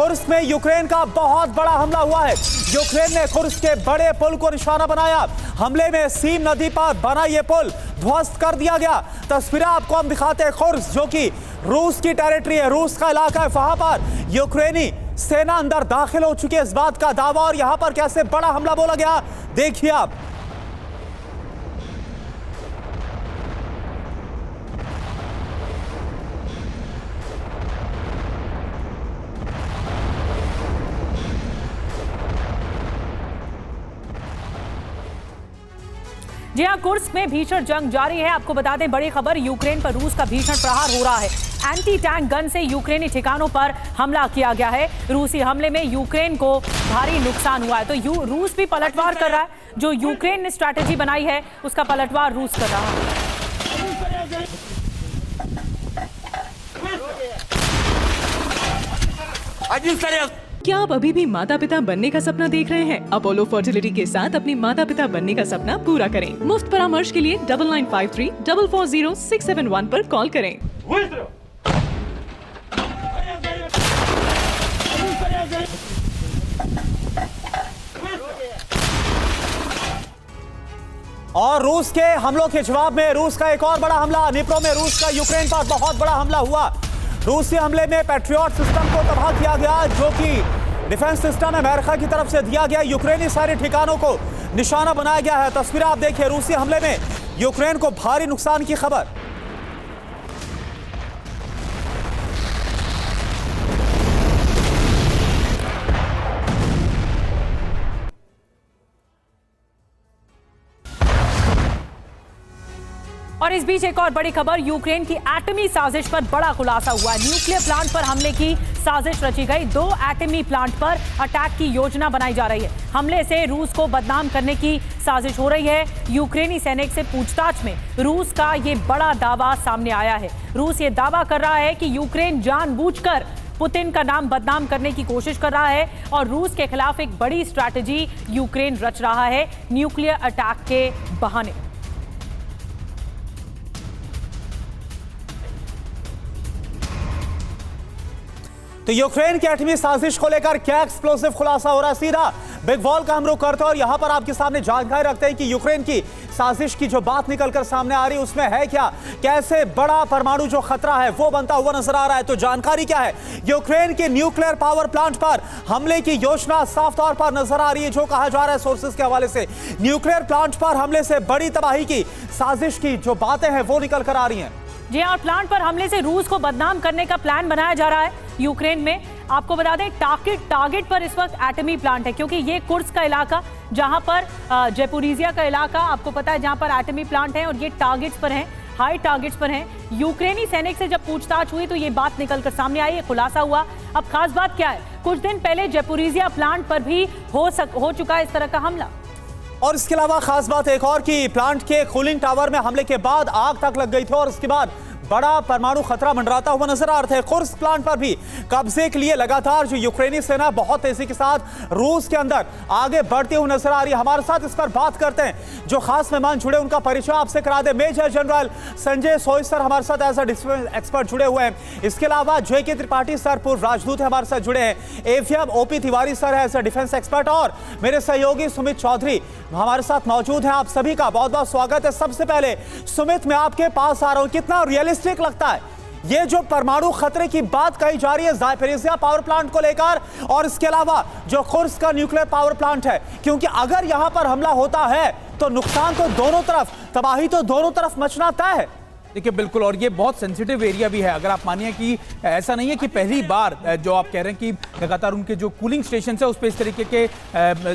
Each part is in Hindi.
कुर्स्क में यूक्रेन का बहुत बड़ा हमला हुआ है। यूक्रेन ने कुर्स्क के बड़े पुल को निशाना बनाया। हमले में सीम नदी पर बना ये पुल ध्वस्त कर दिया गया। तस्वीरें आपको हम दिखाते हैं। कुर्स्क जो कि रूस की टेरिटरी है, रूस का इलाका है, वहां पर यूक्रेनी सेना अंदर दाखिल हो चुकी है, इस बात का दावा। और यहां पर कैसे बड़ा हमला बोला गया देखिए आप। जी हाँ, कुर्स्क में भीषण जंग जारी है। आपको बता दें, बड़ी खबर, यूक्रेन पर रूस का भीषण प्रहार हो रहा है। एंटी टैंक गन से यूक्रेनी ठिकानों पर हमला किया गया है। रूसी हमले में यूक्रेन को भारी नुकसान हुआ है। तो रूस भी पलटवार कर रहा है। जो यूक्रेन ने स्ट्रैटेजी बनाई है उसका पलटवार रूस कर रहा है। क्या आप अभी भी माता पिता बनने का सपना देख रहे हैं? अपोलो फर्टिलिटी के साथ अपनी माता पिता बनने का सपना पूरा करें। मुफ्त परामर्श के लिए 9953440671 पर कॉल करें। और रूस के हमलों के जवाब में रूस का एक और बड़ा हमला। निप्रो में रूस का यूक्रेन पर बहुत बड़ा हमला हुआ। रूसी हमले में पैट्रियट सिस्टम को तबाह किया गया, जो कि डिफेंस सिस्टम अमेरिका की तरफ से दिया गया। यूक्रेनी सारे ठिकानों को निशाना बनाया गया है। तस्वीरें आप देखिए। रूसी हमले में यूक्रेन को भारी नुकसान की खबर। और इस बीच एक और बड़ी खबर, यूक्रेन की एटमी साजिश पर बड़ा खुलासा हुआ है। न्यूक्लियर प्लांट पर हमले की साजिश रची गई। 2 एटमी प्लांट पर अटैक की योजना बनाई जा रही है। हमले से रूस को बदनाम करने की साजिश हो रही है। यूक्रेनी सैनिक से पूछताछ में रूस का ये बड़ा दावा सामने आया है। रूस ये दावा कर रहा है कि यूक्रेन जानबूझकर पुतिन का नाम बदनाम करने की कोशिश कर रहा है और रूस के खिलाफ एक बड़ी स्ट्रैटेजी यूक्रेन रच रहा है न्यूक्लियर अटैक के बहाने। तो यूक्रेन की एटमी साजिश को लेकर क्या एक्सप्लोसिव खुलासा हो रहा है, सीधा बिग वॉल का हम रुख करते हैं और यहां पर आपके सामने जानकारी रखते हैं कि यूक्रेन की साजिश की जो बात निकलकर सामने आ रही है उसमें है क्या, कैसे बड़ा परमाणु जो खतरा है वो बनता हुआ नजर आ रहा है। तो जानकारी क्या है, यूक्रेन के न्यूक्लियर पावर प्लांट पर हमले की योजना साफ तौर पर नजर आ रही है। जो कहा जा रहा है सोर्सेज के हवाले से, न्यूक्लियर प्लांट पर हमले से बड़ी तबाही की साजिश की जो बातें हैं वो निकल कर आ रही हैं। जी और प्लांट पर हमले से रूस को बदनाम करने का प्लान बनाया जा रहा है यूक्रेन में। आपको बता दें, टारगेट पर इस वक्त एटमी प्लांट है, क्योंकि ये कुर्स्क का इलाका, जहां पर ज़ैपोरिज़िया का इलाका आपको पता है, जहां पर एटमी प्लांट है और ये टारगेट्स पर हैं, हाई टारगेट्स पर हैं। यूक्रेनी सैनिक से जब पूछताछ हुई तो ये बात निकलकर सामने आई, ये खुलासा हुआ। अब खास बात क्या है, कुछ दिन पहले ज़ैपोरिज़िया प्लांट पर भी हो चुका है इस तरह का हमला। और इसके अलावा खास बात एक और कि प्लांट के कूलिंग टावर में हमले के बाद आग तक लग गई थी और उसके बाद बड़ा परमाणु खतरा मंडराता हुआ नजर आ रहा है। कुर्स्क प्लांट पर भी कब्जे के लिए लगातार जो यूक्रेनी सेना बहुत तेजी के साथ रूस के अंदर आगे बढ़ती हुई नजर आ रही है। हमारे साथ इस पर बात करते हैं जो खास मेहमान जुड़े, उनका परिचय आपसे करा दे। मेजर जनरल संजय सोई सर हमारे साथ एज अ डिफेंस एक्सपर्ट जुड़े हुए हैं। इसके अलावा JK त्रिपाठी सर पूर्व राजदूत हमारे साथ जुड़े हैं। AFM OP तिवारी सर है एज अ डिफेंस एक्सपर्ट और मेरे सहयोगी सुमित चौधरी हमारे साथ मौजूद हैं। आप सभी का बहुत बहुत स्वागत है। सबसे पहले सुमित, मैं आपके पास आ रहा हूं, कितना रियलिस्टिक लगता है ये जो परमाणु खतरे की बात कही जा रही है ज़ैपोरिज़िया पावर प्लांट को लेकर, और इसके अलावा जो कुर्स्क का न्यूक्लियर पावर प्लांट है, क्योंकि अगर यहां पर हमला होता है तो नुकसान तो दोनों तरफ, तबाही तो दोनों तरफ मचना तय है। देखिए बिल्कुल, और ये बहुत सेंसिटिव एरिया भी है। अगर आप मानिए कि ऐसा नहीं है कि पहली बार जो आप कह रहे हैं कि लगातार उनके जो कूलिंग स्टेशन है उस पर इस तरीके के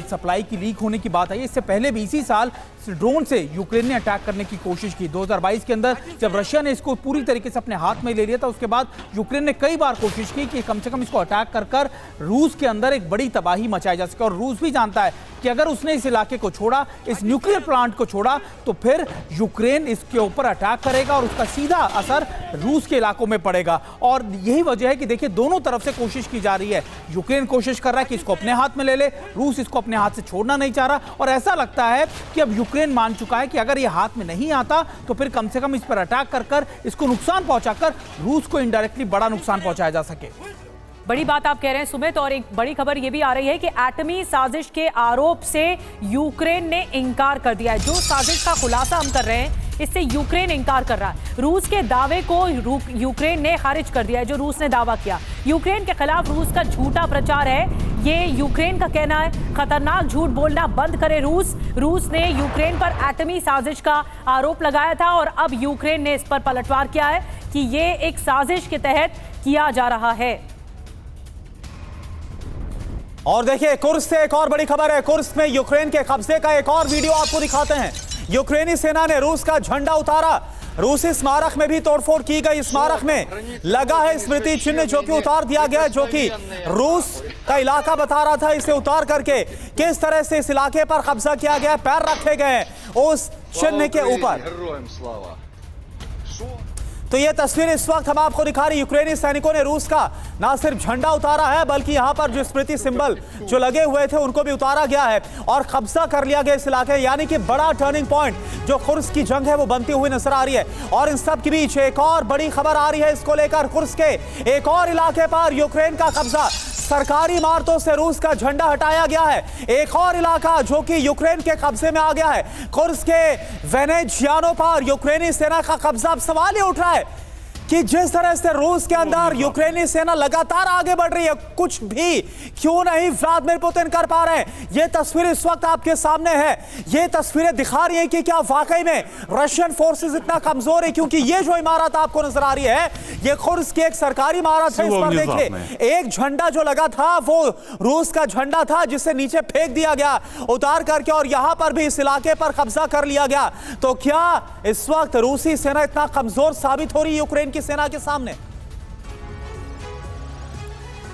सप्लाई की लीक होने की बात आई। इससे पहले भी इसी साल ड्रोन से यूक्रेन ने अटैक करने की कोशिश की 2022 के अंदर, जब रशिया ने इसको पूरी तरीके से अपने हाथ में ले लिया था। उसके बाद यूक्रेन ने कई बार कोशिश की कि कम से कम इसको अटैक कर कर रूस के अंदर एक बड़ी तबाही मचाई जा सके। और रूस भी जानता है कि अगर उसने इस इलाके को छोड़ा, इस न्यूक्लियर प्लांट को छोड़ा, तो फिर यूक्रेन इसके ऊपर अटैक करेगा और उसका सीधा असर रूस के इलाकों में पड़ेगा। और यही वजह है कि देखिए दोनों तरफ से कोशिश की जा रही है। यूक्रेन कोशिश कर रहा है कि इसको अपने हाथ में ले ले, रूस इसको अपने हाथ से छोड़ना नहीं चाह रहा। और ऐसा लगता है कि अब यूक्रेन मान चुका है कि अगर ये हाथ में नहीं आता तो फिर कम से कम इस पर अटैक कर कर इसको नुकसान पहुंचाकर रूस को इनडायरेक्टली बड़ा नुकसान पहुंचाया जा सके। बड़ी बात आप कह रहे हैं सुमित, और एक बड़ी खबर ये भी आ रही है कि एटमी साजिश के आरोप से यूक्रेन ने इनकार कर दिया है। जो साजिश का खुलासा हम कर रहे हैं इससे यूक्रेन इनकार कर रहा है। रूस के दावे को यूक्रेन ने खारिज कर दिया है। जो रूस ने दावा किया यूक्रेन के खिलाफ रूस का झूठा प्रचार है, ये यूक्रेन का कहना है। खतरनाक झूठ बोलना बंद करे रूस ने यूक्रेन पर एटमी साजिश का आरोप लगाया था और अब यूक्रेन ने इस पर पलटवार किया है कि ये एक साजिश के तहत किया जा रहा है। और देखिए कुर्स्क से एक और बड़ी खबर है। कुर्स्क में यूक्रेन के कब्जे का एक और वीडियो आपको दिखाते हैं। यूक्रेनी सेना ने रूस का झंडा उतारा। रूसी स्मारक में भी तोड़फोड़ की गई। स्मारक में लगा है स्मृति चिन्ह जो कि उतार दिया गया, जो कि रूस का इलाका बता रहा था। इसे उतार करके किस तरह से इस इलाके पर कब्जा किया गया, पैर रखे गए उस चिन्ह के ऊपर। तो ये तस्वीर इस वक्त हम आपको दिखा रही। यूक्रेनी सैनिकों ने रूस का ना सिर्फ झंडा उतारा है बल्कि यहां पर जो स्मृति सिंबल जो लगे हुए थे उनको भी उतारा गया है और कब्जा कर लिया गया इस इलाके। यानी कि बड़ा टर्निंग पॉइंट जो कुर्स्क की जंग है वो बनती हुई नजर आ रही है। और इन सब के बीच एक और बड़ी खबर आ रही है इसको लेकर। कुर्स्क के एक और इलाके पर यूक्रेन का कब्जा। सरकारी इमारतों से रूस का झंडा हटाया गया है। एक और इलाका जो कि यूक्रेन के कब्जे में आ गया है। कुर्स्क के वेनेजियानो पर यूक्रेनी सेना का कब्जा। अब सवाल ये उठ रहा है कि जिस तरह से रूस के अंदर यूक्रेनी सेना लगातार आगे बढ़ रही है, कुछ भी क्यों नहीं व्लादिमीर पुतिन कर पा रहे हैं। ये तस्वीर इस वक्त आपके सामने है। ये तस्वीरें दिखा रही हैं कि क्या वाकई में रशियन फोर्सेस इतना कमजोर है, क्योंकि ये जो इमारत आपको नजर आ रही है ये कुर्स्क की एक सरकारी इमारत है। इस पर देखिए एक झंडा जो लगा था वो रूस का झंडा था जिसे नीचे फेंक दिया गया उतार करके, और यहां पर भी इस इलाके पर कब्जा कर लिया गया। तो क्या इस वक्त रूसी सेना इतना कमजोर साबित हो रही है यूक्रेन की सेना के सामने?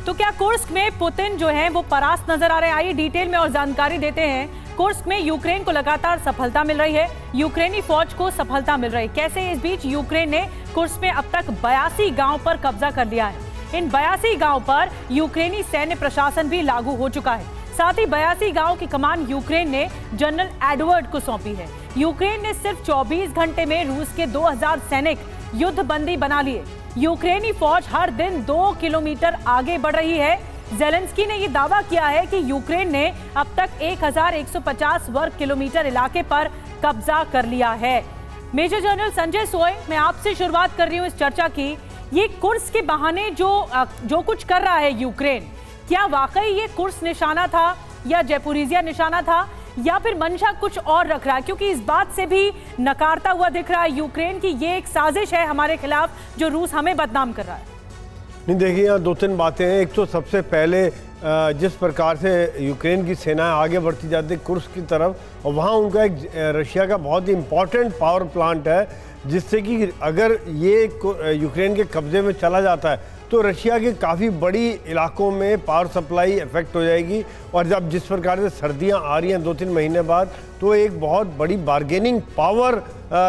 तो क्या कुर्स्क में पुतिन जो है वो परास्त नजर आ रहे हैं? आइए डिटेल में और जानकारी देते हैं। कुर्स्क में यूक्रेन को लगातार सफलता मिल रही है, यूक्रेनी फौज को सफलता मिल रही है। कैसे? इस बीच यूक्रेन ने कुर्स्क में अब तक 82 गांव पर कब्जा कर लिया है। इन 82 गांव पर यूक्रेनी सैन्य प्रशासन भी लागू हो चुका है। साथ ही 82 गांव की कमान यूक्रेन ने जनरल एडवर्ड को सौंपी है। यूक्रेन ने सिर्फ 24 घंटे में रूस के 2000 सैनिक युद्धबंदी बना लिए। यूक्रेनी फौज हर दिन 2 किलोमीटर आगे बढ़ रही है। ज़ेलेंस्की ने यह दावा किया है कि यूक्रेन ने अब तक 1150 वर्ग किलोमीटर इलाके पर कब्जा कर लिया है। मेजर जनरल संजय सोय, मैं आपसे शुरुआत कर रही हूं इस चर्चा की। ये कुर्स्क के बहाने जो कुछ कर रहा है यूक्रेन, क्या वाकई ये कुर्स्क निशाना था या ज़ैपोरिज़िया निशाना था, या फिर मंशा कुछ और रख रहा है? क्योंकि इस बात से भी नकारता हुआ दिख रहा है यूक्रेन की ये एक साजिश है हमारे खिलाफ, जो रूस हमें बदनाम कर रहा है। नहीं, देखिए यहाँ 2-3 बातें हैं। एक तो सबसे पहले जिस प्रकार से यूक्रेन की सेना आगे बढ़ती जाती है कुर्स्क की तरफ, और वहाँ उनका एक रशिया का बहुत ही इम्पॉर्टेंट पावर प्लांट है, जिससे कि अगर ये यूक्रेन के कब्जे में चला जाता है तो रशिया के काफ़ी बड़ी इलाकों में पावर सप्लाई इफेक्ट हो जाएगी। और जब जिस प्रकार से सर्दियां आ रही हैं 2-3 महीने बाद, तो एक बहुत बड़ी बार्गेनिंग पावर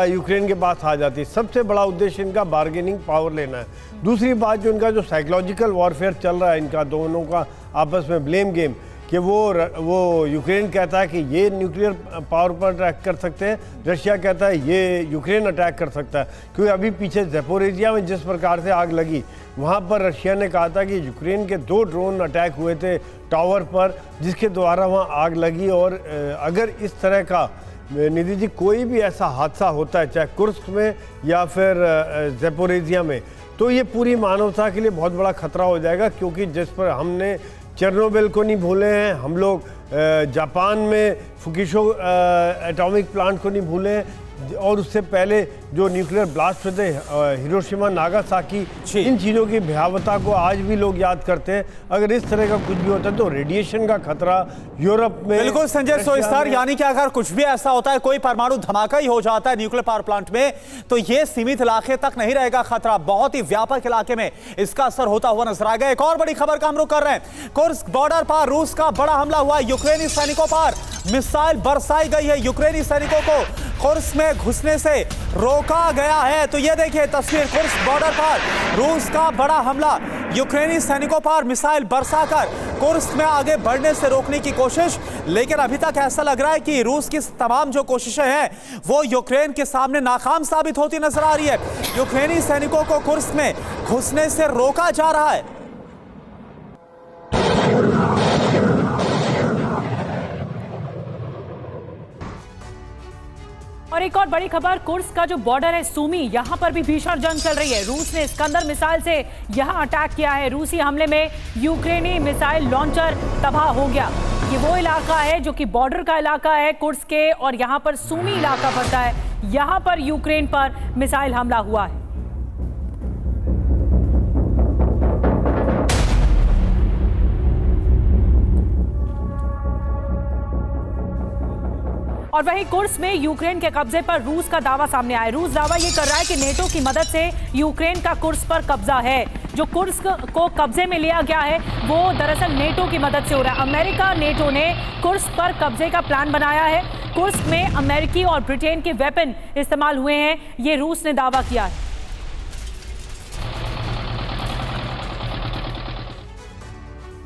यूक्रेन के पास आ जाती है। सबसे बड़ा उद्देश्य इनका बार्गेनिंग पावर लेना है। दूसरी बात, जो इनका जो साइकोलॉजिकल वॉरफेयर चल रहा है इनका दोनों का आपस में ब्लेम गेम, कि वो यूक्रेन कहता है कि ये न्यूक्लियर पावर पर अटैक कर सकते हैं, रशिया कहता है ये यूक्रेन अटैक कर सकता है। क्योंकि अभी पीछे ज़ैपोरिज़िया में जिस प्रकार से आग लगी, वहाँ पर रशिया ने कहा था कि यूक्रेन के 2 ड्रोन अटैक हुए थे टावर पर, जिसके द्वारा वहाँ आग लगी। और अगर इस तरह का निधि जी कोई भी ऐसा हादसा होता है, चाहे कुर्स्क में या फिर ज़ैपोरिज़िया में, तो ये पूरी मानवता के लिए बहुत बड़ा खतरा हो जाएगा। क्योंकि जिस पर हमने चेरनोबिल को नहीं भूले हैं, हम लोग जापान में फुकुशिमा एटॉमिक प्लांट को नहीं भूले हैं, और उससे पहले जो न्यूक्लियर ब्लास्ट हुए थे हिरोशिमा नागासाकी, इन चीज़ों की भयावहता को आज भी लोग याद करते हैं। अगर इस तरह का कुछ भी होता है तो रेडिएशन का खतरा यूरोप में। बिल्कुल संजय सोय सर, यानी कि अगर कुछ भी ऐसा होता है, कोई परमाणु धमाका ही हो जाता है न्यूक्लियर पावर प्लांट में, तो ये सीमित इलाके तक नहीं रहेगा खतरा, बहुत ही व्यापक इलाके में इसका असर होता हुआ नजर आएगा। एक और बड़ी खबर का हम रुख कर रहे हैं। कुर्स्क बॉर्डर पर रूस का बड़ा हमला हुआ। यूक्रेनी सैनिकों पर मिसाइल बरसाई गई है। यूक्रेनी सैनिकों को कुर्स्क में घुसने से रोका गया है। तो ये देखिए तस्वीर, कुर्स्क बॉर्डर पर रूस का बड़ा हमला, यूक्रेनी सैनिकों पर मिसाइल बरसाकर कुर्स्क में आगे बढ़ने से रोकने की कोशिश। लेकिन अभी तक ऐसा लग रहा है कि रूस की तमाम जो कोशिशें हैं वो यूक्रेन के सामने नाकाम साबित होती नजर आ रही है। यूक्रेनी सैनिकों को कुर्स्क में घुसने से रोका जा रहा है। और एक और बड़ी खबर, कुर्स्क का जो बॉर्डर है सूमी, यहां पर भी भीषण जंग चल रही है। रूस ने स्कंदर मिसाइल से यहां अटैक किया है। रूसी हमले में यूक्रेनी मिसाइल लॉन्चर तबाह हो गया। ये वो इलाका है जो कि बॉर्डर का इलाका है कुर्स्क के, और यहां पर सूमी इलाका पड़ता है। यहां पर यूक्रेन पर मिसाइल हमला हुआ है। और वहीं कुर्स्क में यूक्रेन के कब्जे पर रूस का दावा सामने आया है। रूस दावा ये कर रहा है कि नेटो की मदद से यूक्रेन का कुर्स्क पर कब्जा है। जो कुर्स्क को कब्जे में लिया गया है वो दरअसल नेटो की मदद से हो रहा है। अमेरिका नेटो ने कुर्स्क पर कब्जे का प्लान बनाया है। कुर्स्क में अमेरिकी और ब्रिटेन के वेपन इस्तेमाल हुए हैं, ये रूस ने दावा किया है।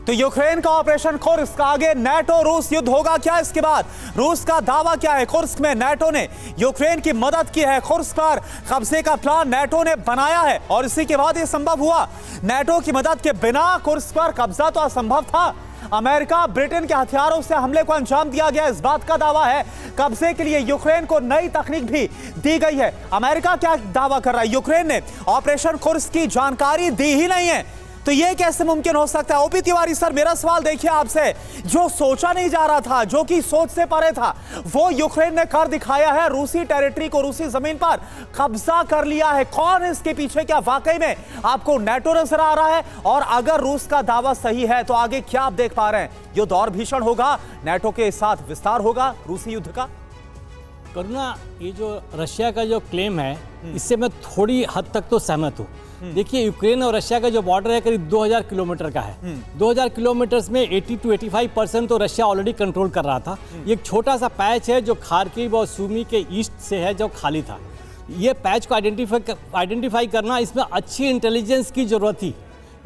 तो यूक्रेन का ऑपरेशन कुर्स्क, आगे नाटो रूस युद्ध होगा क्या? इसके बाद रूस का दावा क्या है? कुर्स्क में नाटो ने यूक्रेन की मदद की है। कुर्स्क पर कब्जे का प्लान नाटो ने बनाया है और इसी के बाद यह संभव हुआ। नाटो की मदद के बिना कुर्स्क पर कब्जा तो असंभव था। अमेरिका ब्रिटेन के हथियारों से हमले को अंजाम दिया गया, इस बात का दावा है। कब्जे के लिए यूक्रेन को नई तकनीक भी दी गई है। अमेरिका क्या दावा कर रहा है? यूक्रेन ने ऑपरेशन कुर्स्क की जानकारी दी ही नहीं है, तो यह कैसे मुमकिन हो सकता है? ओपी तिवारी सर, मेरा सवाल देखिए आपसे, जो सोचा नहीं जा रहा था, जो कि सोच से परे था, वो यूक्रेन ने कर दिखाया है। रूसी टेरिटरी को, रूसी जमीन पर कब्जा कर लिया है। कौन है इसके पीछे? क्या वाकई में आपको नाटो नजर आ रहा है? और अगर रूस का दावा सही है तो आगे क्या आप देख पा रहे हैं? युद्ध और भीषण होगा, नाटो के साथ विस्तार होगा रूसी युद्ध का? करुणा, ये जो रशिया का जो क्लेम है, इससे मैं थोड़ी हद तक तो सहमत हूँ। देखिए, यूक्रेन और रशिया का जो बॉर्डर है करीब 2000 किलोमीटर का है। 2000 किलोमीटर में 80 to 85% तो रशिया ऑलरेडी कंट्रोल कर रहा था। ये एक छोटा सा पैच है जो खार्किव और सूमी के ईस्ट से है, जो खाली था। ये पैच को आइडेंटिफाई करना, इसमें अच्छी इंटेलिजेंस की ज़रूरत थी।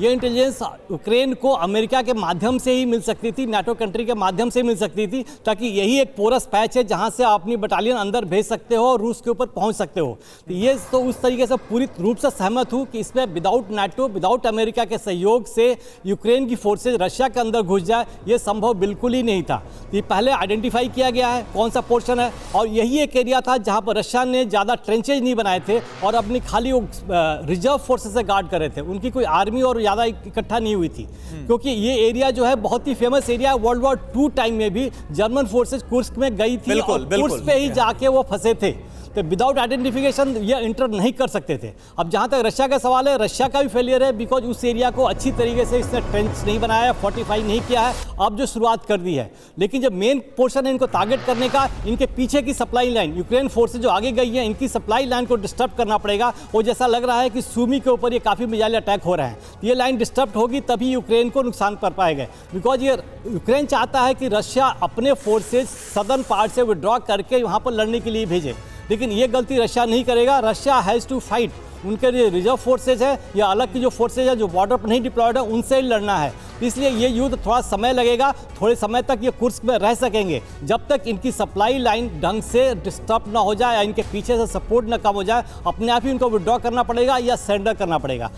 ये इंटेलिजेंस यूक्रेन को अमेरिका के माध्यम से ही मिल सकती थी, नाटो कंट्री के माध्यम से मिल सकती थी, ताकि यही एक पोरस पैच है जहां से आप अपनी बटालियन अंदर भेज सकते हो और रूस के ऊपर पहुंच सकते हो। तो ये तो उस तरीके से पूरी रूप से सहमत हूं कि इसमें विदाउट नाटो, विदाउट अमेरिका के सहयोग से यूक्रेन की फोर्सेज रशिया के अंदर घुस जाए, ये संभव बिल्कुल ही नहीं था। ये पहले आइडेंटिफाई किया गया है कौन सा पोर्शन है, और यही एक एरिया था जहाँ पर रशिया ने ज़्यादा ट्रेंचेज नहीं बनाए थे और अपनी खाली रिजर्व फोर्सेज से गार्ड कर रहे थे। उनकी कोई आर्मी और ज़्यादा इकट्ठा नहीं हुई थी, क्योंकि ये एरिया जो है बहुत ही फेमस एरिया है। वर्ल्ड वॉर 2 टाइम में भी जर्मन फोर्सेज कुर्स्क में गई थी और कुर्स्क पे ही जाके वो फंसे थे। तो विदाउट आइडेंटिफिकेशन ये इंटर नहीं कर सकते थे। अब जहाँ तक रशिया का सवाल है, रशिया का भी फेलियर है, बिकॉज उस एरिया को अच्छी तरीके से इसने ट्रेंच नहीं बनाया, फोर्टिफाई नहीं किया है। अब जो शुरुआत कर दी है, लेकिन जब मेन पोर्शन है इनको टारगेट करने का, इनके पीछे की सप्लाई लाइन, यूक्रेन फोर्सेज जो आगे गई है, इनकी सप्लाई लाइन को डिस्टर्ब करना पड़ेगा। और जैसा लग रहा है कि सूमी के ऊपर ये काफ़ी मिसाइल अटैक हो रहे हैं, ये लाइन डिस्टर्ब होगी तभी यूक्रेन को नुकसान कर पाएगा। बिकॉज ये यूक्रेन चाहता है कि रशिया अपने फोर्सेज सदर्न पार्ट से विड्रॉ करके वहाँ पर लड़ने के लिए भेजे, लेकिन ये गलती रशिया नहीं करेगा। Russia has to fight. उनके जो रिजर्व फोर्सेज है या अलग की जो फोर्सेज है जो बॉर्डर पर नहीं डिप्लॉयड है, उनसे ही लड़ना है। इसलिए ये युद्ध थोड़ा समय लगेगा, थोड़े समय तक ये कुर्स्क में रह सकेंगे, जब तक इनकी सप्लाई लाइन ढंग से डिस्टर्ब ना हो जाए या इनके पीछे से सपोर्ट ना कम हो जाए। अपने आप ही उनको विड्रॉ करना पड़ेगा या सरेंडर करना पड़ेगा।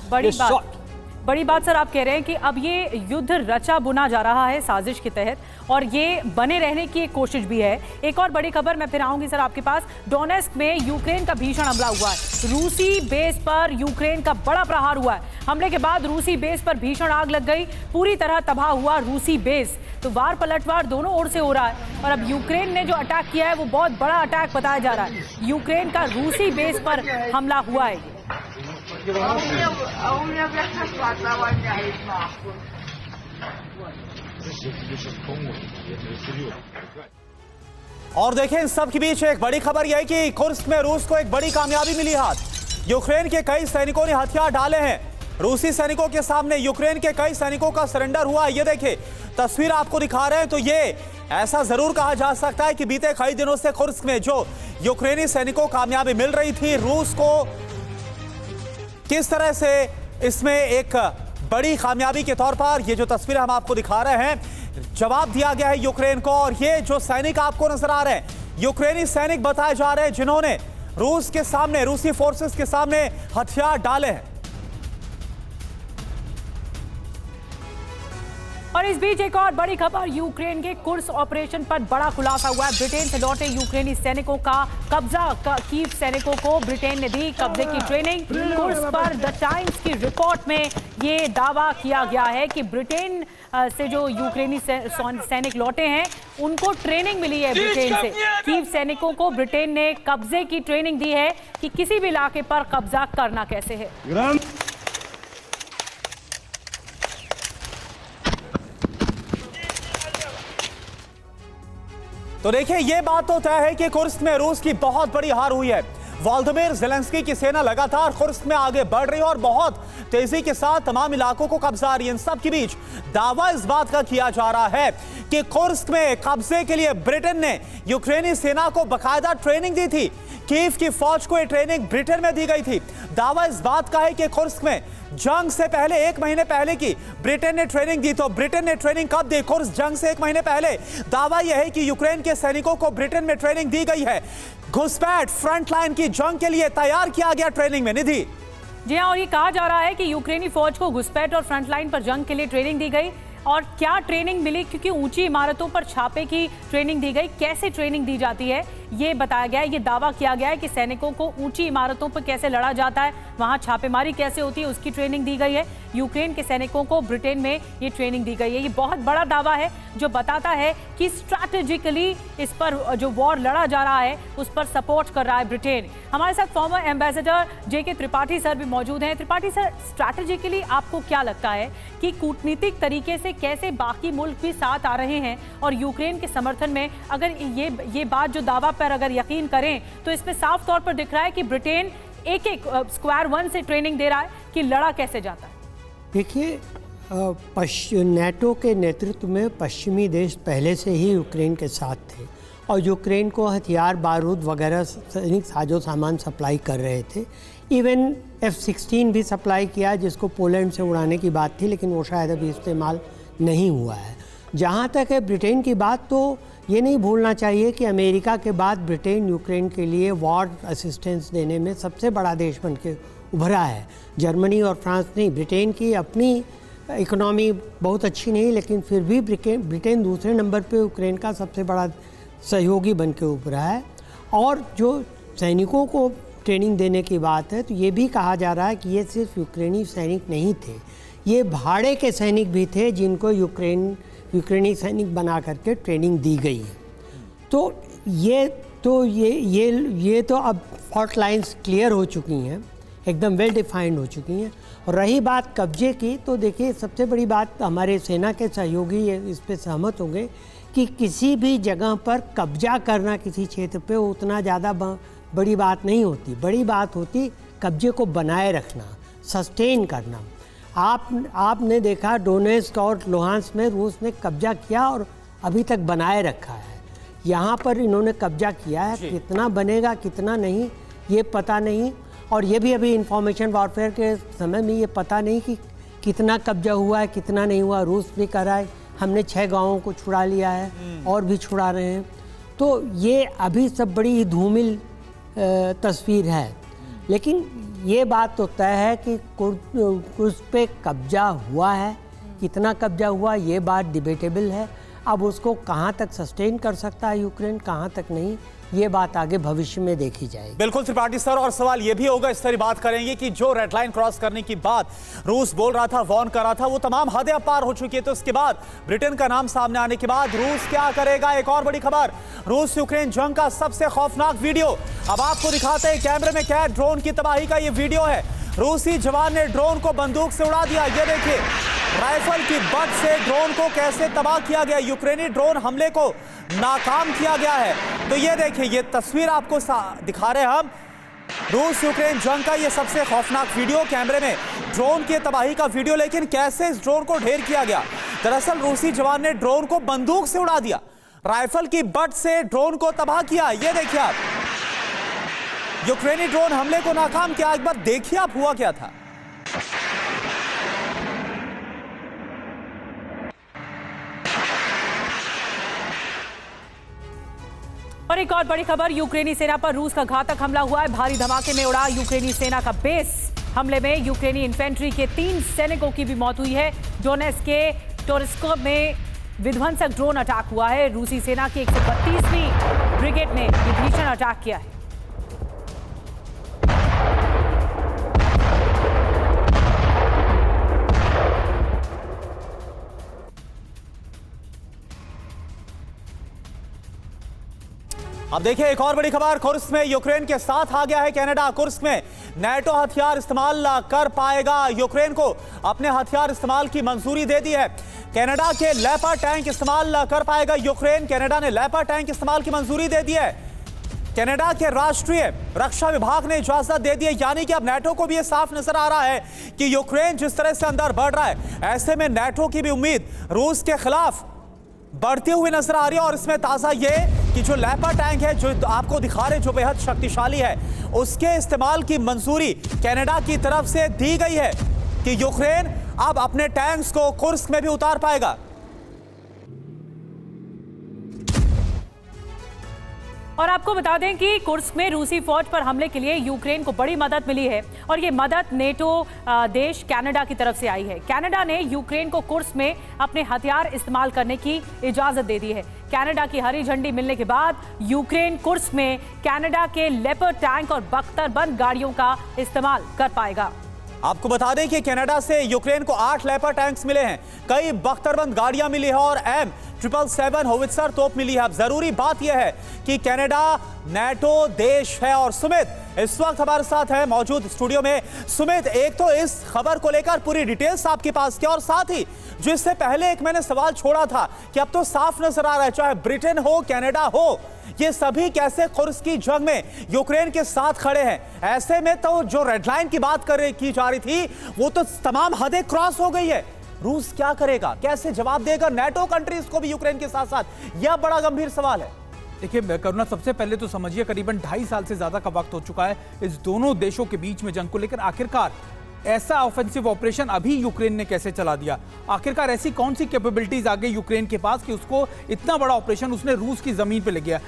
बड़ी बात सर, आप कह रहे हैं कि अब ये युद्ध रचा बुना जा रहा है साजिश के तहत, और ये बने रहने की एक कोशिश भी है। एक और बड़ी खबर मैं फिर आऊंगी सर आपके पास। डोनेस्क में यूक्रेन का भीषण हमला हुआ है। रूसी बेस पर यूक्रेन का बड़ा प्रहार हुआ है। हमले के बाद रूसी बेस पर भीषण आग लग गई, पूरी तरह तबाह हुआ रूसी बेस। तो वार पलटवार दोनों ओर से हो रहा है, और अब यूक्रेन ने जो अटैक किया है वो बहुत बड़ा अटैक बताया जा रहा है। यूक्रेन का रूसी बेस पर हमला हुआ है। और देखें, इन सब के बीच एक बड़ी खबर यह है कि कुर्स्क में रूस को एक बड़ी कामयाबी मिली हाथ। यूक्रेन के कई सैनिकों ने हथियार डाले हैं। रूसी सैनिकों के सामने यूक्रेन के कई सैनिकों का सरेंडर हुआ। ये देखिए तस्वीर आपको दिखा रहे हैं। तो ये ऐसा जरूर कहा जा सकता है कि बीते कई दिनों से कुर्स्क में जो यूक्रेनी सैनिकों को कामयाबी मिल रही थी, रूस को किस तरह से इसमें एक बड़ी कामयाबी के तौर पर ये जो तस्वीर हम आपको दिखा रहे हैं, जवाब दिया गया है यूक्रेन को। और ये जो सैनिक आपको नजर आ रहे हैं, यूक्रेनी सैनिक बताए जा रहे हैं जिन्होंने रूस के सामने, रूसी फोर्सेस के सामने हथियार डाले हैं। और इस बीच एक और बड़ी खबर, यूक्रेन के कुर्स्क ऑपरेशन पर बड़ा खुलासा हुआ है। ब्रिटेन से लौटे यूक्रेनी सैनिकों का कब्जा, कीव सैनिकों को ब्रिटेन ने दी कब्जे की ट्रेनिंग। कुर्स्क पर द टाइम्स की रिपोर्ट में ये दावा किया गया है कि ब्रिटेन से जो यूक्रेनी सैनिक लौटे हैं उनको ट्रेनिंग मिली है ब्रिटेन से। कीव सैनिकों को ब्रिटेन ने कब्जे की ट्रेनिंग दी है कि किसी भी इलाके पर कब्जा करना कैसे है। तो देखिए, ये बात तो तय है कि कुर्स्क में रूस की बहुत बड़ी हार हुई है। वोलोदिमीर ज़ेलेंस्की की सेना लगातार कुर्स्क में आगे बढ़ रही है और बहुत तेजी के साथ तमाम इलाकों को कब्जा रही है। इन सब के बीच दावा इस बात का किया जा रहा है कि कुर्स्क में कब्जे के लिए ब्रिटेन ने यूक्रेनी सेना को बाकायदा ट्रेनिंग दी थी। कीव की फौज को यह ट्रेनिंग ब्रिटेन में दी गई थी। दावा इस बात का है कि कुर्स्क में जंग से पहले 1 महीने पहले की ब्रिटेन ने ट्रेनिंग दी। तो ब्रिटेन ने ट्रेनिंग कब दी? कुर्स्क जंग से 1 महीने पहले। दावा यह है कि यूक्रेन के सैनिकों को ब्रिटेन में ट्रेनिंग दी गई है। घुसपैठ फ्रंटलाइन की जंग के लिए तैयार किया गया ट्रेनिंग में। निधि जी हाँ, और ये कहा जा रहा है कि यूक्रेनी फौज को घुसपैठ और फ्रंटलाइन पर जंग के लिए ट्रेनिंग दी गई। और क्या ट्रेनिंग मिली, क्योंकि ऊंची इमारतों पर छापे की ट्रेनिंग दी गई। कैसे ट्रेनिंग दी जाती है ये बताया गया है। ये दावा किया गया है कि सैनिकों को ऊंची इमारतों पर कैसे लड़ा जाता है, वहां छापेमारी कैसे होती है, उसकी ट्रेनिंग दी गई है। यूक्रेन के सैनिकों को ब्रिटेन में ये ट्रेनिंग दी गई है। ये बहुत बड़ा दावा है जो बताता है कि स्ट्रैटेजिकली इस पर जो वॉर लड़ा जा रहा है उस पर सपोर्ट कर रहा है ब्रिटेन। हमारे साथ farmer ambassador JK Tripathi sir भी मौजूद हैं। त्रिपाठी सर, स्ट्रैटेजिकली आपको क्या लगता है कि कूटनीतिक तरीके से कैसे बाकी मुल्क भी साथ आ रहे हैं और यूक्रेन के समर्थन में, अगर ये बात जो दावा पर अगर यकीन करें तो इसमें साफ तौर पर दिख रहा है कि ब्रिटेन एक स्क्वायर वन से ट्रेनिंग दे रहा है कि लड़ा कैसे जाता है। देखिए, नेटो के नेतृत्व में पश्चिमी देश पहले से ही यूक्रेन के साथ थे और यूक्रेन को हथियार, बारूद वगैरह सैनिक साजो सामान सप्लाई कर रहे थे। इवन F-16 भी सप्लाई किया जिसको पोलैंड से उड़ाने की बात थी, लेकिन वो शायद अभी इस्तेमाल नहीं हुआ है। जहाँ तक है ब्रिटेन की बात, तो ये नहीं भूलना चाहिए कि अमेरिका के बाद ब्रिटेन यूक्रेन के लिए वॉर असिस्टेंस देने में सबसे बड़ा देश बन के उभरा है। जर्मनी और फ्रांस नहीं, ब्रिटेन की अपनी इकोनॉमी बहुत अच्छी नहीं, लेकिन फिर भी ब्रिटेन दूसरे नंबर पे यूक्रेन का सबसे बड़ा सहयोगी बन के उभरा है। और जो सैनिकों को ट्रेनिंग देने की बात है, तो ये भी कहा जा रहा है कि ये सिर्फ यूक्रेनी सैनिक नहीं थे, ये भाड़े के सैनिक भी थे जिनको यूक्रेनी सैनिक बना करके ट्रेनिंग दी गई है। तो ये तो अब फॉल्ट लाइंस क्लियर हो चुकी हैं, एकदम वेल डिफाइंड हो चुकी हैं। और रही बात कब्जे की, तो देखिए सबसे बड़ी बात, हमारे सेना के सहयोगी इस पे सहमत होंगे कि किसी भी जगह पर कब्जा करना किसी क्षेत्र पे उतना ज़्यादा बड़ी बात नहीं होती। बड़ी बात होती कब्जे को बनाए रखना, सस्टेन करना। आपने देखा डोनेट्स्क और लुहांस्क में रूस ने कब्जा किया और अभी तक बनाए रखा है। यहाँ पर इन्होंने कब्जा किया है, कितना बनेगा कितना नहीं ये पता नहीं। और ये भी अभी इंफॉर्मेशन वॉरफेयर के समय में ये पता नहीं कि कितना कब्जा हुआ है कितना नहीं हुआ। रूस भी कर रहा है, हमने 6 गाँवों को छुड़ा लिया है और भी छुड़ा रहे हैं। तो ये अभी सब बड़ी धूमिल तस्वीर है, लेकिन ये बात तो तय है कि कुर्स्क पे कब्जा हुआ है। कितना कब्जा हुआ ये बात डिबेटेबल है। अब उसको कहाँ तक सस्टेन कर सकता है यूक्रेन, कहाँ तक नहीं, ये बात आगे भविष्य में देखी जाएगी। बिल्कुल त्रिपाठी सर, और सवाल ये भी होगा, इस तरह बात करेंगे कि जो रेड लाइन क्रॉस करने की बात रूस बोल रहा था, वॉर्न कर रहा था, वो तमाम हदें पार हो चुकी है। तो इसके बाद ब्रिटेन का नाम सामने आने के बाद रूस क्या करेगा? एक और बड़ी खबर, रूस यूक्रेन जंग का सबसे खौफनाक वीडियो अब आपको दिखाते हैं। कैमरे में कैद ड्रोन की तबाही का ये वीडियो है। रूसी जवान ने ड्रोन को बंदूक से उड़ा दिया। ये देखिए, राइफल की बट से ड्रोन को कैसे तबाह किया गया। यूक्रेनी ड्रोन हमले को नाकाम किया गया है। तो ये देखिए, ये तस्वीर आपको दिखा रहे हैं हम, रूस यूक्रेन जंग का ये सबसे खौफनाक वीडियो। कैमरे में ड्रोन की तबाही का वीडियो, लेकिन कैसे इस ड्रोन को ढेर किया गया। दरअसल रूसी जवान ने ड्रोन को बंदूक से उड़ा दिया, राइफल की बट से ड्रोन को तबाह किया। ये देखिए आप, यूक्रेनी ड्रोन हमले को नाकाम किया। एक बार देखिए आप हुआ क्या था। और एक और बड़ी खबर, यूक्रेनी सेना पर रूस का घातक हमला हुआ है। भारी धमाके में उड़ा यूक्रेनी सेना का बेस। हमले में यूक्रेनी इन्फेंट्री के 3 सैनिकों की भी मौत हुई है। डोनेट्स्क के टोरिस्को में विध्वंसक ड्रोन अटैक हुआ है। रूसी सेना की 132वीं ब्रिगेड ने ये भीषण अटैक किया है। अब देखिए एक और बड़ी खबर, कुर्स्क में यूक्रेन के साथ आ गया है कनाडा। कुर्स्क में नेटो हथियार इस्तेमाल कर पाएगा। यूक्रेन को अपने हथियार इस्तेमाल की मंजूरी दे दी है। कनाडा के लेपर्ड टैंक इस्तेमाल कर पाएगा यूक्रेन। कनाडा ने लेपर्ड टैंक इस्तेमाल की मंजूरी दे दी है। कनाडा के राष्ट्रीय रक्षा विभाग ने इजाजत दे दी है, यानी कि अब नेटो को भी ये साफ नजर आ रहा है कि यूक्रेन जिस तरह से अंदर बढ़ रहा है, ऐसे में नेटो की भी उम्मीद रूस के खिलाफ बढ़ती हुई नजर आ रही है। और इसमें ताजा ये कि जो लेपर्ड टैंक है, जो आपको दिखा रहे, जो बेहद शक्तिशाली है, उसके इस्तेमाल की मंजूरी कनाडा की तरफ से दी गई है कि यूक्रेन अब अपने टैंक्स को कुर्स्क में भी उतार पाएगा। और आपको बता दें कि कुर्स्क में रूसी फौज पर हमले के लिए यूक्रेन को बड़ी मदद मिली है और ये मदद नेटो देश कनाडा की तरफ से आई है। कनाडा ने यूक्रेन को कुर्स्क में अपने हथियार इस्तेमाल करने की इजाजत दे दी है। कनाडा की हरी झंडी मिलने के बाद यूक्रेन कुर्स्क में कनाडा के लेपर्ड टैंक और बख्तरबंद गाड़ियों का इस्तेमाल कर पाएगा। आपको बता दें कि कनाडा से यूक्रेन को 8 लेपर्ड टैंक्स मिले हैं, कई बख्तरबंद गाड़ियां मिली है और M777 होवित्जर तोप मिली है। अब जरूरी बात यह है कि कनाडा नेटो देश है। और सुमित इस वक्त हमारे साथ है मौजूद स्टूडियो में। सुमित, एक तो इस खबर को लेकर पूरी डिटेल्स आपके पास क्या, और साथ ही जो इससे पहले एक मैंने सवाल छोड़ा था कि अब तो साफ नजर आ रहा है, चाहे ब्रिटेन हो कनाडा हो, ये सभी कैसे कुर्स्क की जंग में यूक्रेन के साथ खड़े हैं। ऐसे में तो जो रेड लाइन की बात की जा रही थी, वो तो तमाम हदें क्रॉस हो गई है। रूस क्या करेगा, कैसे जवाब देगा नेटो कंट्रीज को भी यूक्रेन के साथ साथ, यह बड़ा गंभीर सवाल है। देखिए करुणा, सबसे पहले तो समझिए करीबन 2.5 साल से ज्यादा का वक्त हो चुका है इस दोनों देशों के बीच में जंग को लेकर। आखिरकार ऐसा ऑफेंसिव ऑपरेशन अभी यूक्रेन ने कैसे चला दिया? आखिरकार ऐसी कौन सी कैपेबिलिटीज आ गई यूक्रेन के पास कि उसको इतना बड़ा ऑपरेशन उसने रूस की जमीन पे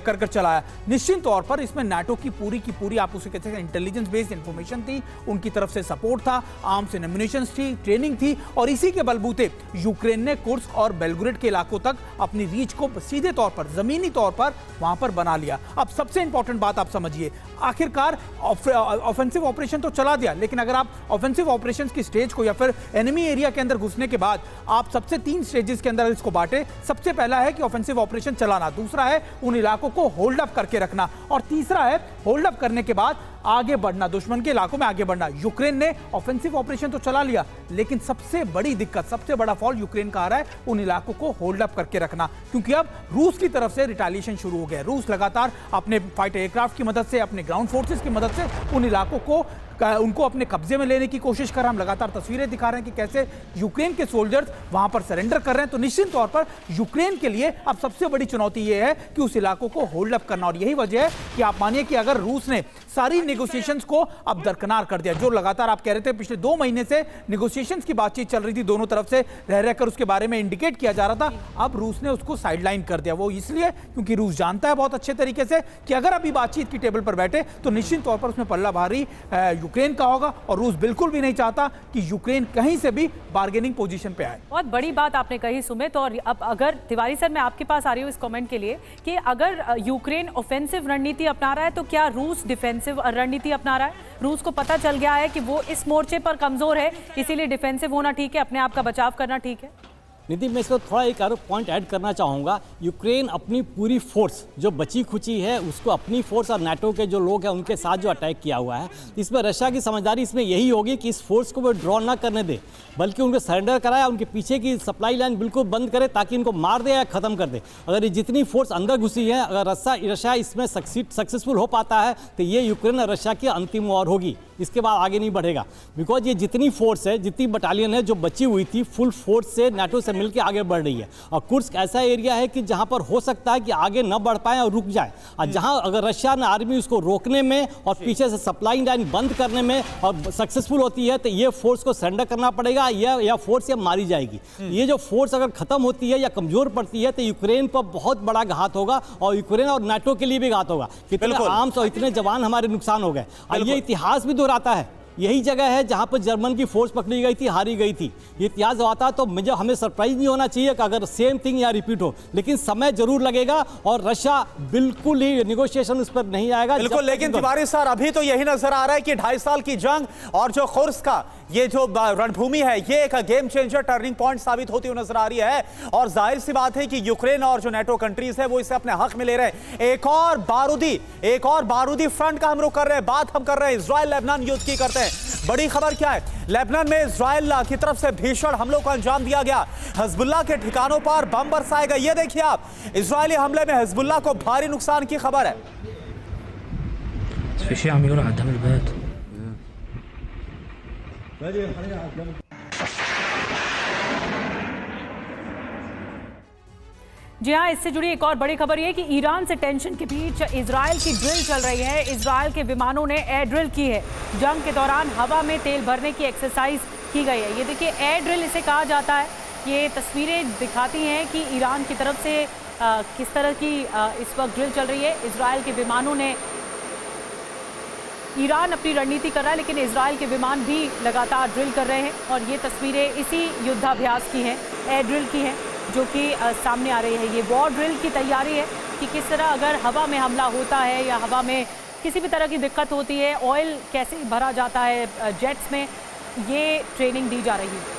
कर चलाया? निश्चित तौर पर इसमें नाटो की पूरी आप उसे कहते हैं इंटेलिजेंस बेस्ड इंफॉर्मेशन थी, उनकी तरफ से सपोर्ट था, आर्म्स एंड एम्युनिशन थी, ट्रेनिंग थी, और इसी के बलबूते यूक्रेन ने कुर्स्क और बेलग्रेड के इलाकों तक अपनी रीच को सीधे तौर पर, जमीनी तौर पर वहां पर बना लिया। अब सबसे इंपॉर्टेंट बात आप समझिए, आखिरकार ऑफेंसिव ऑपरेशन तो चला दिया, लेकिन अगर आप ऑफेंसिव ऑपरेशंस की स्टेज को या फिर एनिमी एरिया के अंदर घुसने के बाद आप सबसे 3 स्टेजेस के अंदर इसको बांटे। सबसे पहला है कि ऑफेंसिव ऑपरेशन चलाना, दूसरा है उन इलाकों को होल्ड अप करके रखना, और तीसरा है होल्ड अप करने के बाद आगे बढ़ना, दुश्मन के इलाकों में आगे बढ़ना। यूक्रेन ने ऑफेंसिव ऑपरेशन तो चला लिया, लेकिन सबसे बड़ी दिक्कत, सबसे बड़ा फॉल यूक्रेन का आ रहा है उन इलाकों को होल्ड अप करके रखना, क्योंकि अब रूस की तरफ से रिटेलिएशन शुरू हो गया। रूस लगातार अपने फाइटर एयरक्राफ्ट की मदद से, अपने ग्राउंड फोर्सेस की मदद से उन इलाकों को उनको अपने कब्जे में लेने की कोशिश कर रहा है। हम लगातार तस्वीरें दिखा रहे हैं कि कैसे यूक्रेन के सोल्जर्स वहां पर सरेंडर कर रहे हैं। तो निश्चित तौर पर यूक्रेन के लिए अब सबसे बड़ी चुनौती यह है कि उस इलाकों को होल्ड अप करना, और यही वजह है कि आप मानिए कि अगर रूस ने सारी नेगोशिएशंस को अब दरकिनार कर दिया, जो लगातार आप कह रहे थे पिछले 2 महीने से नेगोशिएशंस की बातचीत चल रही थी, दोनों तरफ से रह रहकर उसके बारे में इंडिकेट किया जा रहा था, अब रूस ने उसको साइडलाइन कर दिया। वो इसलिए क्योंकि रूस जानता है बहुत अच्छे तरीके से कि अगर अभी बातचीत की टेबल पर बैठे तो निश्चित तौर पर उसमें पल्ला भारी यूक्रेन का होगा, और रूस बिल्कुल भी नहीं चाहता कि यूक्रेन कहीं से भी बार्गेनिंग पोजीशन पे आए। बहुत बड़ी बात आपने कही सुमित। और अब अगर तिवारी सर, मैं आपके पास आ रही हूँ इस कमेंट के लिए कि अगर यूक्रेन ऑफेंसिव रणनीति अपना रहा है तो क्या रूस डिफेंसिव रणनीति अपना रहा है? रूस को पता चल गया है कि वो इस मोर्चे पर कमजोर है, इसीलिए डिफेंसिव होना ठीक है, अपने आप का बचाव करना ठीक है। नितिन, मैं इसमें थोड़ा एक और पॉइंट ऐड करना चाहूँगा। यूक्रेन अपनी पूरी फोर्स जो बची खुची है उसको अपनी फोर्स और नाटो के जो लोग हैं उनके साथ जो अटैक किया हुआ है, इसमें रशिया की समझदारी इसमें यही होगी कि इस फोर्स को वो ड्रॉ ना करने दे, बल्कि उनको सरेंडर कराए, उनके पीछे की सप्लाई लाइन बिल्कुल बंद करे ताकि इनको मार दे या ख़त्म कर दे। अगर ये जितनी फोर्स अंदर घुसी है, अगर रशिया इसमें सक्सेसफुल हो पाता है तो ये यूक्रेन और रशिया की अंतिम वॉर होगी, इसके बाद आगे नहीं बढ़ेगा। बिकॉज ये जितनी फोर्स है, जितनी बटालियन है जो बची हुई थी, फुल फोर्स से नाटो से मिलकर आगे बढ़ रही है। और कुर्स्क ऐसा एरिया है कि जहां पर हो सकता है कि आगे न बढ़ पाए और रुक जाए, और जहां अगर रशिया ने आर्मी उसको रोकने में और पीछे से सप्लाई लाइन बंद करने में और सक्सेसफुल होती है तो ये फोर्स को सरेंडर करना पड़ेगा, या फोर्स ये मारी जाएगी। ये जो फोर्स अगर खत्म होती है या कमजोर पड़ती है तो यूक्रेन पर बहुत बड़ा घात होगा, और यूक्रेन और नाटो के लिए भी घात होगा। कितने आर्म्स और इतने जवान हमारे नुकसान हो गए, और ये इतिहास भी दोहराता है। यही जगह है जहां पर जर्मन की फोर्स पकड़ी गई थी, हारी गई थी। ये इतिहास बताता तो मुझे हमें सरप्राइज नहीं होना चाहिए कि अगर सेम थिंग यहाँ रिपीट हो, लेकिन समय जरूर लगेगा और रशिया बिल्कुल ही निगोशिएशन उस पर नहीं आएगा। बिल्कुल, लेकिन तिवारी सर अभी तो यही नजर आ रहा है कि 2.5 साल की जंग और जो खुर्स का ये जो रणभूमि है ये एक गेम चेंजर, टर्निंग पॉइंट साबित होती हुई नजर आ रही है। और जाहिर सी बात है कि यूक्रेन और जो नेटो कंट्रीज है वो इसे अपने हक में ले रहे हैं। एक और बारूदी फ्रंट का हम रुख कर रहे हैं, बात हम कर रहे हैं इजराइल लेबनान युद्ध की करते हैं। बड़ी खबर क्या है, लेबनान में इजराइल की तरफ से भीषण हमलों को अंजाम दिया गया। हिजबुल्लाह के ठिकानों पर बम बरसाए गए। ये देखिए आप, इजरायली हमले में हिजबुल्लाह को भारी नुकसान की खबर है। जी हाँ, इससे जुड़ी एक और बड़ी खबर ये कि ईरान से टेंशन के बीच इजराइल की ड्रिल चल रही है। इजराइल के विमानों ने एयर ड्रिल की है। जंग के दौरान हवा में तेल भरने की एक्सरसाइज की गई है। ये देखिए, एयर ड्रिल इसे कहा जाता है। ये तस्वीरें दिखाती हैं कि ईरान की तरफ से किस तरह की इस वक्त ड्रिल चल रही है। इजराइल के विमानों ने, ईरान अपनी रणनीति कर रहा है लेकिन इजराइल के विमान भी लगातार ड्रिल कर रहे हैं। और ये तस्वीरें इसी युद्धाभ्यास की हैं, एयर ड्रिल की हैं, जो कि सामने आ रही है। ये वॉर ड्रिल की तैयारी है कि किस तरह अगर हवा में हमला होता है या हवा में किसी भी तरह की दिक्कत होती है, ऑयल कैसे भरा जाता है जेट्स में, ये ट्रेनिंग दी जा रही है।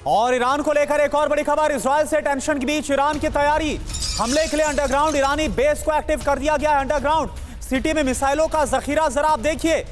और ईरान को लेकर एक और बड़ी खबर, इजराइल से टेंशन के बीच ईरान की तैयारी। हमले के लिए अंडरग्राउंड ईरानी बेस को एक्टिव कर दिया गया है। अंडरग्राउंड सिटी में मिसाइलों का जखीरा जरा आप देखिए,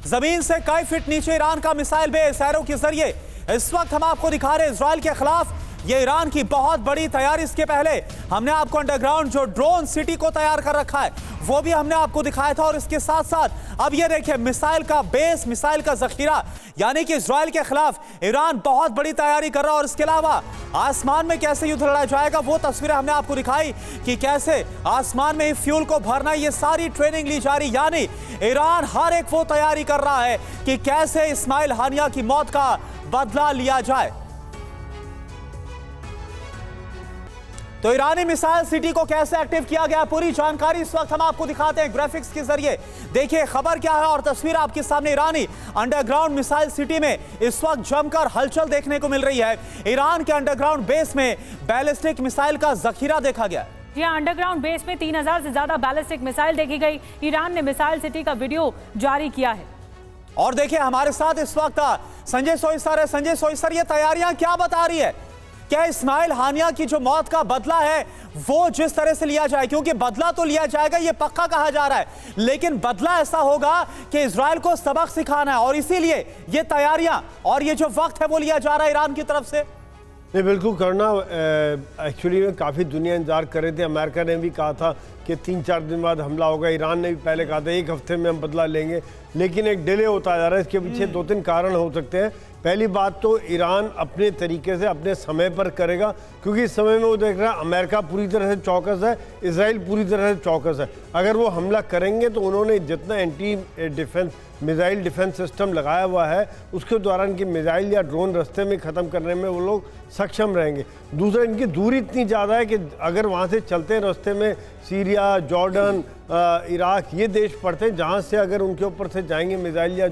जमीन से कई फीट नीचे ईरान का मिसाइल बेस एरो के जरिए इस वक्त हम आपको दिखा रहे हैं इजराइल के खिलाफ। ये ईरान की बहुत बड़ी तैयारी। इसके पहले हमने आपको अंडरग्राउंड जो ड्रोन सिटी को तैयार कर रखा है वो भी हमने आपको दिखाया था। और इसके साथ साथ अब ये देखिए मिसाइल का बेस, मिसाइल का जखीरा, यानी कि इजराइल के खिलाफ ईरान बहुत बड़ी तैयारी कर रहा है। और इसके अलावा आसमान में कैसे युद्ध लड़ा जाएगा वो तस्वीरें हमने आपको दिखाई कि कैसे आसमान में ही फ्यूल को भरना, ये सारी ट्रेनिंग ली जा रही। यानी ईरान हर एक वो तैयारी कर रहा है कि कैसे इस्माइल हानिया की मौत का बदला लिया जाए। तो ईरानी मिसाइल सिटी को कैसे एक्टिव किया गया, पूरी जानकारी इस वक्त हम आपको दिखाते हैं ग्राफिक्स के जरिए। देखिए खबर क्या है और तस्वीर आपके सामने। ईरानी अंडरग्राउंड मिसाइल सिटी में इस वक्त जमकर हलचल देखने को मिल रही है। ईरान के अंडरग्राउंड बेस में बैलिस्टिक मिसाइल का जखीरा देखा गया। यहाँ अंडरग्राउंड बेस में 3000 से ज्यादा बैलिस्टिक मिसाइल देखी गई। ईरान ने मिसाइल सिटी का वीडियो जारी किया है। और देखिए हमारे साथ इस वक्त संजय सोईसर है। संजय सोईसर, ये तैयारियां क्या बता रही है? क्या इस्माइल हानिया की जो मौत का बदला है वो जिस तरह से लिया जाए, क्योंकि बदला तो लिया जाएगा ये पक्का कहा जा रहा है, लेकिन बदला ऐसा होगा कि इजराइल को सबक सिखाना है और इसीलिए ये तैयारियां और ये जो वक्त है वो लिया जा रहा है ईरान की तरफ से। नहीं, बिल्कुल करना। एक्चुअली में काफ़ी दुनिया इंतजार कर रहे थे। अमेरिका ने भी कहा था कि 3-4 दिन बाद हमला होगा। ईरान ने भी पहले कहा था 1 हफ्ते में हम बदला लेंगे, लेकिन एक डिले होता जा रहा है। इसके पीछे 2-3 कारण हो सकते हैं। पहली बात तो ईरान अपने तरीके से अपने समय पर करेगा, क्योंकि इस समय में वो देख रहा है अमेरिका पूरी तरह से चौकस है, इजराइल पूरी तरह से चौकस है। अगर वो हमला करेंगे तो उन्होंने जितना anti defence missile defence system लगाया हुआ है उसके दौरान इनकी मिसाइल या ड्रोन रास्ते में ख़त्म करने में वो लोग सक्षम रहेंगे। दूसरा, इनकी दूरी इतनी ज़्यादा है कि अगर वहाँ से चलते हैं रास्ते में सीरिया, जॉर्डन, इराक, ये देश पड़ते हैं, जहाँ से अगर उनके ऊपर से जाएंगे मिसाइल या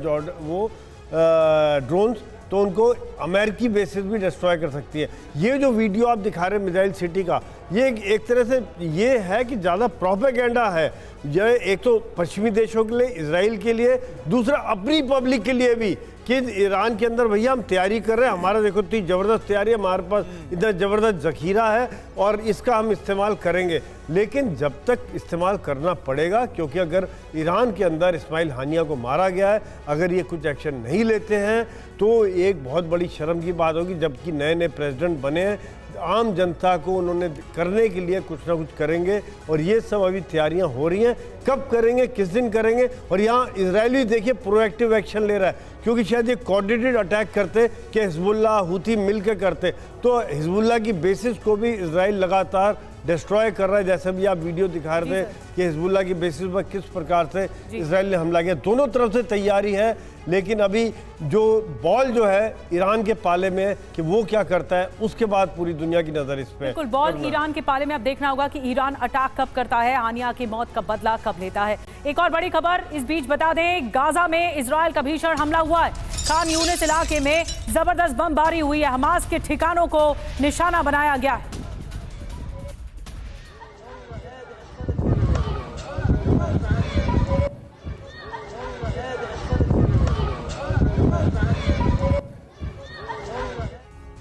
ड्रोन्स तो उनको अमेरिकी बेसिस भी डिस्ट्रॉय कर सकती है। ये जो वीडियो आप दिखा रहे हैं मिसाइल सिटी का, ये एक तरह से ये है कि ज़्यादा प्रोपेगेंडा है। ये एक तो पश्चिमी देशों के लिए, इजराइल के लिए, दूसरा अपनी पब्लिक के लिए भी कि ईरान के अंदर भैया हम तैयारी कर रहे हैं, हमारा देखो इतनी ज़बरदस्त तैयारी है, हमारे पास इतना ज़बरदस्त ज़खीरा है और इसका हम इस्तेमाल करेंगे। लेकिन जब तक इस्तेमाल करना पड़ेगा, क्योंकि अगर ईरान के अंदर इस्माइल हानिया को मारा गया है, अगर ये कुछ एक्शन नहीं लेते हैं तो एक बहुत बड़ी शर्म की बात होगी। जबकि नए नए प्रेसिडेंट बने हैं, आम जनता को उन्होंने करने के लिए कुछ ना कुछ करेंगे और ये सब अभी तैयारियां हो रही हैं। कब करेंगे, किस दिन करेंगे? और यहाँ इजरायली देखिए प्रोएक्टिव एक्शन ले रहा है, क्योंकि शायद ये कोऑर्डिनेटेड अटैक करते कि हिजबुल्लाह, हुती मिल के करते तो हिजबुल्लाह की बेसिस को भी इजराइल लगातार डिस्ट्रॉय कर रहा है। जैसे भी आप वीडियो दिखा रहे थे कि हिजबुल्लाह की बेसिस पर किस प्रकार से इजराइल ने हमला किया। दोनों तरफ से तैयारी है, लेकिन अभी जो बॉल जो है ईरान के पाले में है कि वो क्या करता है, उसके बाद पूरी दुनिया की नज़र इस पर। बिल्कुल, बॉल ईरान के पाले में। अब देखना होगा कि ईरान अटैक कब करता है, हानिया की मौत का बदला कब लेता है। एक और बड़ी खबर इस बीच बता दें, गाजा में इजराइल का भीषण हमला हुआ है। खान यूनिस इलाके में जबरदस्त बमबारी हुई है। हमास के ठिकानों को निशाना बनाया गया है।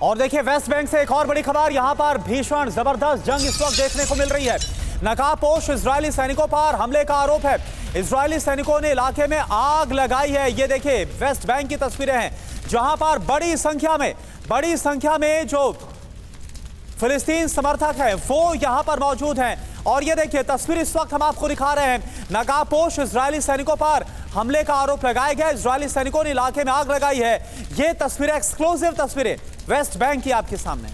और देखिए, वेस्ट बैंक से एक और बड़ी खबर। यहां पर भीषण जबरदस्त जंग इस वक्त देखने को मिल रही है। नकाबपोश इजरायली सैनिकों पर हमले का आरोप है। इजरायली सैनिकों ने इलाके में आग लगाई है। ये देखिए वेस्ट बैंक की तस्वीरें हैं, जहां पर बड़ी संख्या में जो फिलिस्तीन समर्थक हैं वो यहां पर मौजूद हैं। और ये देखिए तस्वीर इस वक्त हम आपको दिखा रहे हैं। नकाबपोश इजरायली सैनिकों पर हमले का आरोप लगाया गया। इजरायली सैनिकों ने इलाके में आग लगाई है। ये तस्वीरें, एक्सक्लूसिव तस्वीरें वेस्ट बैंक की आपके सामने।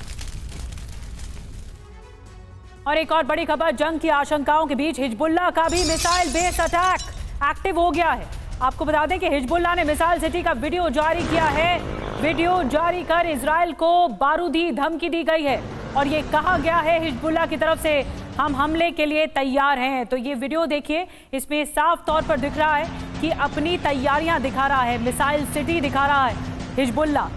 और एक और बड़ी खबर, जंग की आशंकाओं के बीच हिजबुल्लाह का भी मिसाइल बेस अटैक एक्टिव हो गया है। आपको बता दें कि हिजबुल्लाह ने मिसाइल सिटी का वीडियो जारी किया है। वीडियो जारी कर इजराइल को बारूदी धमकी दी गई है और ये कहा गया है हिजबुल्लाह की तरफ से, हम हमले के लिए तैयार हैं। तो ये वीडियो देखिए, इसमें साफ तौर पर दिख रहा है कि अपनी तैयारियां दिखा रहा है, मिसाइल सिटी दिखा रहा है हिजबुल्लाह।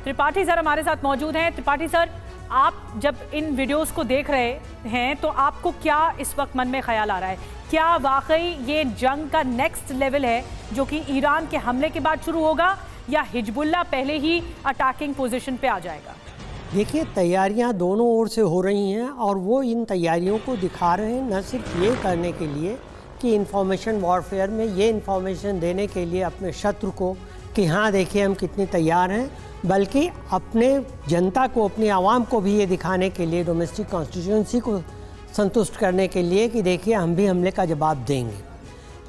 त्रिपाठी सर हमारे साथ मौजूद हैं। त्रिपाठी सर, आप जब इन वीडियोस को देख रहे हैं तो आपको क्या इस वक्त मन में ख्याल आ रहा है? क्या वाकई ये जंग का नेक्स्ट लेवल है जो कि ईरान के हमले के बाद शुरू होगा, या हिजबुल्लाह पहले ही अटैकिंग पोजीशन पे आ जाएगा? देखिए, तैयारियां दोनों ओर से हो रही हैं और वो इन तैयारियों को दिखा रहे हैं, न सिर्फ ये करने के लिए कि इंफॉर्मेशन वॉरफेयर में ये इंफॉर्मेशन देने के लिए अपने शत्रु को कि हाँ देखिए हम कितने तैयार हैं, बल्कि अपने जनता को, अपनी आवाम को भी ये दिखाने के लिए, डोमेस्टिक कॉन्स्टिट्यूंसी को संतुष्ट करने के लिए कि देखिए हम भी हमले का जवाब देंगे।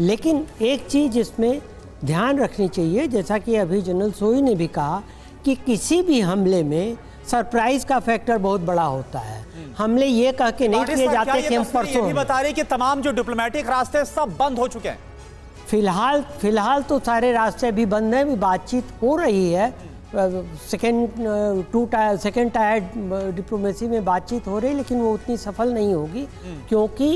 लेकिन एक चीज़ इसमें ध्यान रखनी चाहिए, जैसा कि अभी जनरल सोई ने भी कहा कि किसी भी हमले में सरप्राइज का फैक्टर बहुत बड़ा होता है। हमले ये कह के नहीं किए जाते कि हम परसों, बता रहे कि तमाम जो डिप्लोमेटिक रास्ते सब बंद हो चुके हैं। फिलहाल तो सारे रास्ते भी बंद हैं। भी बातचीत हो रही है, सेकेंड टायर डिप्लोमेसी में बातचीत हो रही है, लेकिन वो उतनी सफल नहीं होगी क्योंकि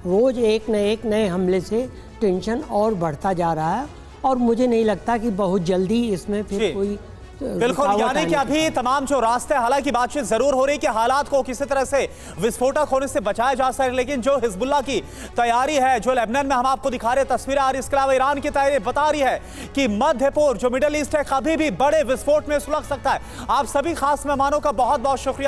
रोज़ एक नए हमले से टेंशन और बढ़ता जा रहा है और मुझे नहीं लगता कि बहुत जल्दी इसमें फिर कोई बिल्कुल, यानी कि अभी तमाम जो रास्ते, हालांकि बातचीत जरूर हो रही है कि हालात को किसी तरह से विस्फोटक होने से बचाया जा सके, लेकिन जो हिजबुल्लाह की तैयारी है, जो लेबनान में हम आपको दिखा रहे तस्वीरें आ रही, इसके अलावा ईरान की तैयारी बता रही है कि मध्य पूर्व जो मिडिल ईस्ट है कभी भी बड़े विस्फोट में सुलग सकता है। आप सभी खास मेहमानों का बहुत बहुत शुक्रिया।